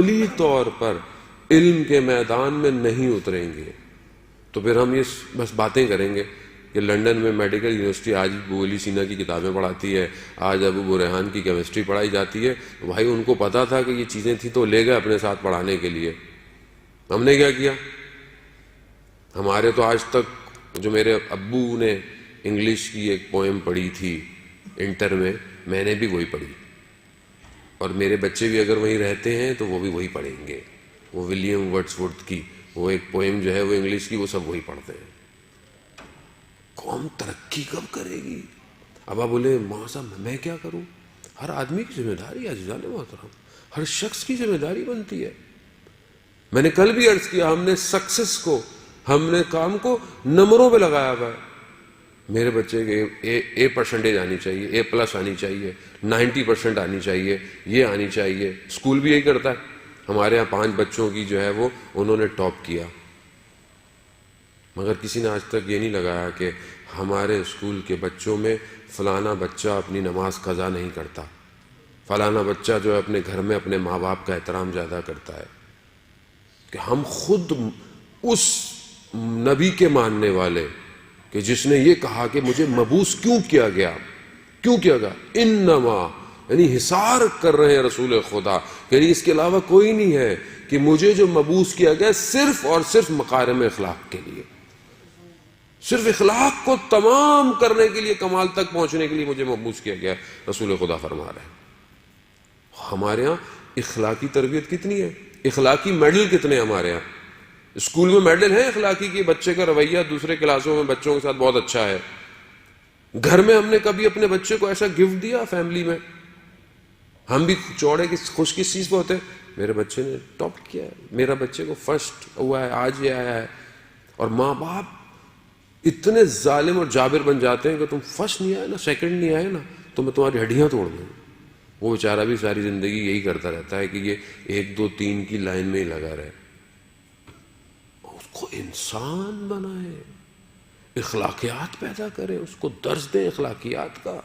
عملی طور پر علم کے میدان میں نہیں اتریں گے تو پھر ہم یہ بس باتیں کریں گے کہ لنڈن میں میڈیکل یونیورسٹی آج ابو علی سینا کی کتابیں پڑھاتی ہے، آج ابو ریحان کی کیمسٹری پڑھائی جاتی ہے. بھائی ان کو پتا تھا کہ یہ چیزیں تھیں تو لے گئے اپنے ساتھ پڑھانے کے لیے. ہم نے کیا کیا؟ ہمارے تو آج تک جو میرے ابو نے انگلش کی ایک پوئم پڑھی تھی انٹر میں نے بھی وہی پڑھی، اور میرے بچے بھی اگر وہیں رہتے ہیں تو وہ بھی وہی پڑھیں گے. وہ ولیم ورڈز وڈ کی وہ ایک پوئم جو ہے وہ انگلش کی، وہ سب وہی پڑھتے ہیں. قوم ترقی کب کرے گی؟ اب آپ بولے ماں صاحب میں کیا کروں؟ ہر آدمی کی ذمہ داری ہے عزیزان محترم، ہر شخص کی ذمہ داری بنتی ہے. میں نے کل بھی عرض کیا، ہم نے سکسس کو، ہم نے کام کو نمبروں پہ لگایا ہوا ہے. میرے بچے کے اے پرسنٹیج آنی چاہیے، اے پلس آنی چاہیے، 90% آنی چاہیے، یہ آنی چاہیے. اسکول بھی یہی کرتا ہے. ہمارے ہاں 5 بچوں کی جو ہے وہ انہوں نے ٹاپ کیا، مگر کسی نے آج تک یہ نہیں لگایا کہ ہمارے اسکول کے بچوں میں فلانا بچہ اپنی نماز قضا نہیں کرتا، فلانا بچہ جو ہے اپنے گھر میں اپنے ماں باپ کا احترام زیادہ کرتا ہے. کہ ہم خود اس نبی کے ماننے والے کہ جس نے یہ کہا کہ مجھے مبعوث کیوں کیا گیا، انما یعنی حصار کر رہے ہیں رسول خدا، یعنی اس کے علاوہ کوئی نہیں ہے، کہ مجھے جو مبعوث کیا گیا صرف اور صرف مکارم اخلاق کے لیے، صرف اخلاق کو تمام کرنے کے لیے، کمال تک پہنچنے کے لیے مجھے مبعوث کیا گیا. رسول خدا فرما رہے ہیں. ہمارے ہاں اخلاقی تربیت کتنی ہے؟ اخلاقی میڈل کتنے ہمارے ہاں؟ اسکول میں میڈل ہیں اخلاقی کی، بچے کا رویہ دوسرے کلاسوں میں بچوں کے ساتھ بہت اچھا ہے. گھر میں ہم نے کبھی اپنے بچے کو ایسا گفٹ دیا؟ فیملی میں ہم بھی چوڑے خوش کس چیز پہ ہوتے ہیں؟ میرے بچے نے ٹاپ کیا ہے، میرا بچے کو فرسٹ ہوا ہے، آج یہ آیا ہے. اور ماں باپ اتنے ظالم اور جابر بن جاتے ہیں کہ تم فرسٹ نہیں آئے نا، سیکنڈ نہیں آئے نا تو میں تمہاری ہڈیاں توڑ دوں. وہ بیچارہ بھی ساری زندگی یہی کرتا رہتا ہے کہ یہ 1 2 3 کی لائن میں ہی لگا رہے. اس کو انسان بنائے، اخلاقیات پیدا کرے، اس کو درس دیں اخلاقیات کا،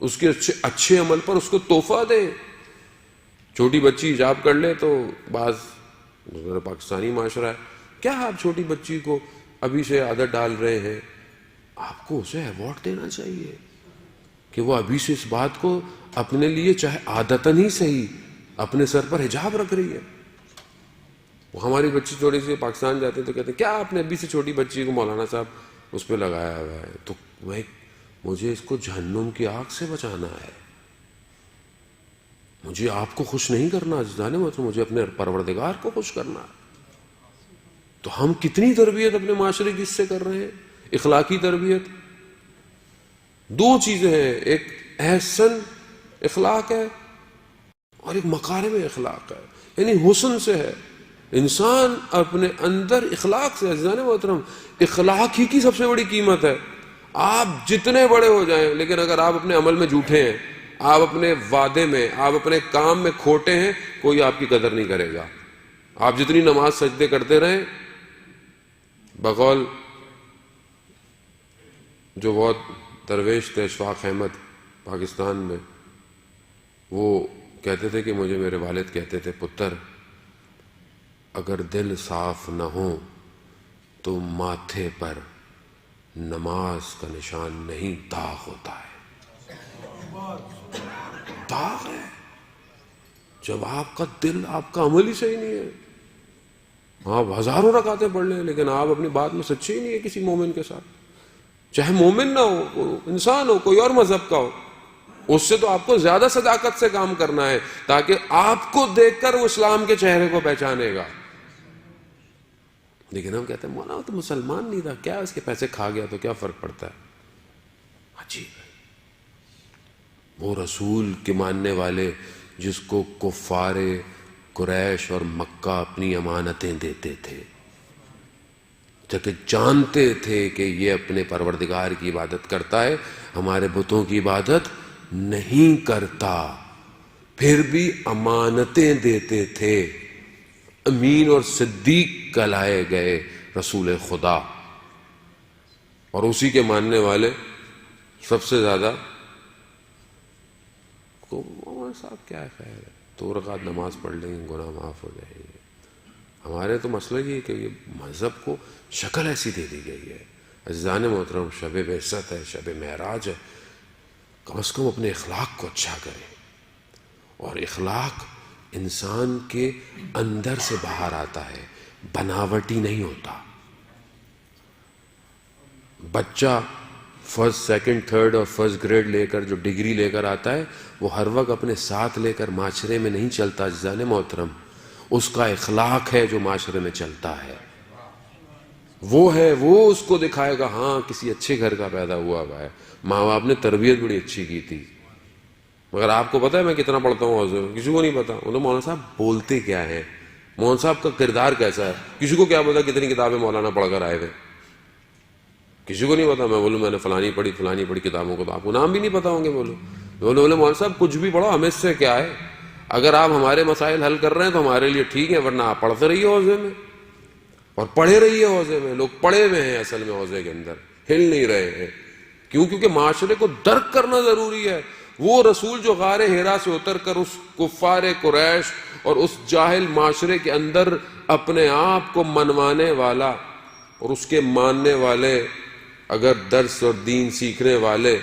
اس کے اچھے عمل پر اس کو تحفہ دیں. چھوٹی بچی حجاب کر لے تو بعض پاکستانی معاشرہ ہے، کیا آپ چھوٹی بچی کو ابھی سے عادت ڈال رہے ہیں؟ آپ کو اسے ایوارڈ دینا چاہیے کہ وہ ابھی سے اس بات کو اپنے لیے چاہے عادتاً ہی صحیح اپنے سر پر حجاب رکھ رہی ہے. وہ ہماری بچی تھوڑی سی پاکستان جاتے ہیں تو کہتے ہیں کیا آپ نے ابھی سے چھوٹی بچی کو مولانا صاحب اس پہ لگایا ہوا ہے؟ تو مجھے اس کو جہنم کی آگ سے بچانا ہے، مجھے آپ کو خوش نہیں کرنا عزیزان محترم، مجھے اپنے پروردگار کو خوش کرنا ہے. تو ہم کتنی تربیت اپنے معاشرے کی اس سے کر رہے ہیں؟ اخلاقی تربیت. 2 چیزیں ہیں، ایک احسن اخلاق ہے اور ایک مکارم اخلاق ہے، یعنی حسن سے ہے. انسان اپنے اندر اخلاق سے، عزیزان محترم اخلاق ہی کی سب سے بڑی قیمت ہے. آپ جتنے بڑے ہو جائیں لیکن اگر آپ اپنے عمل میں جھوٹے ہیں، آپ اپنے وعدے میں، آپ اپنے کام میں کھوٹے ہیں، کوئی آپ کی قدر نہیں کرے گا. آپ جتنی نماز سجدے کرتے رہیں، بقول جو بہت درویش تھے اشفاق احمد پاکستان میں، وہ کہتے تھے کہ مجھے میرے والد کہتے تھے پتر اگر دل صاف نہ ہو تو ماتھے پر نماز کا نشان نہیں، داغ ہوتا ہے. داغ ہے جب آپ کا دل، آپ کا عمل ہی صحیح نہیں ہے. آپ ہزاروں رکعتیں پڑھ لیں لیکن آپ اپنی بات میں سچے ہی نہیں ہے کسی مومن کے ساتھ، چاہے مومن نہ ہو، انسان ہو، کوئی اور مذہب کا ہو. اس سے تو آپ کو زیادہ صداقت سے کام کرنا ہے تاکہ آپ کو دیکھ کر وہ اسلام کے چہرے کو پہچانے گا. لیکن ہم کہتے ہیں مولانا تو مسلمان نہیں تھا، کیا اس کے پیسے کھا گیا تو کیا فرق پڑتا ہے. عجیب ہے. وہ رسول کے ماننے والے جس کو کفار قریش اور مکہ اپنی امانتیں دیتے تھے، جبکہ جانتے تھے کہ یہ اپنے پروردگار کی عبادت کرتا ہے، ہمارے بتوں کی عبادت نہیں کرتا، پھر بھی امانتیں دیتے تھے. امین اور صدیق کہلائے گئے رسول خدا. اور اسی کے ماننے والے سب سے زیادہ مولانا صاحب کیا خیر ہے، 2 رکعت نماز پڑھ لیں گے گناہ معاف ہو جائے گے. ہمارے تو مسئلہ یہ ہے کہ یہ مذہب کو شکل ایسی دے دی گئی ہے. عزیزان محترم، شب بعثت ہے، شب معراج ہے، کم از کم اپنے اخلاق کو اچھا کریں. اور اخلاق انسان کے اندر سے باہر آتا ہے، بناوٹی نہیں ہوتا. بچہ فرسٹ، سیکنڈ، تھرڈ اور فرسٹ گریڈ لے کر جو ڈگری لے کر آتا ہے، وہ ہر وقت اپنے ساتھ لے کر معاشرے میں نہیں چلتا. عزیزان محترم، اس کا اخلاق ہے جو معاشرے میں چلتا ہے. وہ اس کو دکھائے گا ہاں کسی اچھے گھر کا پیدا ہوا ہے، ماں باپ نے تربیت بڑی اچھی کی تھی. مگر آپ کو پتا ہے میں کتنا پڑھتا ہوں حوضے میں؟ کسی کو نہیں پتا. وہ مولانا صاحب بولتے کیا ہیں، مولانا صاحب کا کردار کیسا ہے، کسی کو کیا پتا کتنی کتابیں مولانا پڑھ کر آئے تھے، کسی کو نہیں پتا. میں بولوں میں نے فلانی پڑھی کتابوں کو، تو آپ کو نام بھی نہیں پتا ہوں گے. بولے مولانا صاحب کچھ بھی پڑھو، ہمیں اس سے کیا ہے، اگر آپ ہمارے مسائل حل کر رہے ہیں تو ہمارے لیے ٹھیک ہے، ورنہ آپ پڑھتے رہیے حوضے میں، اور پڑھے رہیے حوضے میں. لوگ پڑھے ہوئے ہیں اصل میں حوضے کے اندر، ہل نہیں رہے ہیں. کیوں؟ کیونکہ معاشرے کو درک کرنا ضروری ہے. وہ رسول جو غار حرا سے اتر کر اس کفار قریش اور اس جاہل معاشرے کے اندر اپنے آپ کو منوانے والا اور اس کے ماننے والے، اگر درس اور دین سیکھنے والے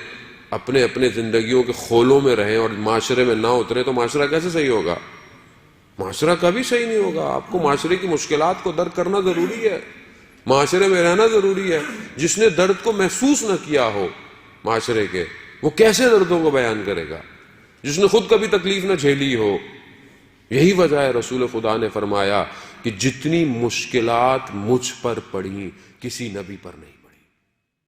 اپنے اپنے زندگیوں کے خولوں میں رہیں اور معاشرے میں نہ اترے تو معاشرہ کیسے صحیح ہوگا؟ معاشرہ کبھی صحیح نہیں ہوگا. آپ کو معاشرے کی مشکلات کو درک کرنا ضروری ہے، معاشرے میں رہنا ضروری ہے. جس نے درد کو محسوس نہ کیا ہو معاشرے کے، وہ کیسے دردوں کو بیان کرے گا؟ جس نے خود کبھی تکلیف نہ جھیلی ہو. یہی وجہ ہے رسول خدا نے فرمایا کہ جتنی مشکلات مجھ پر پڑی کسی نبی پر نہیں.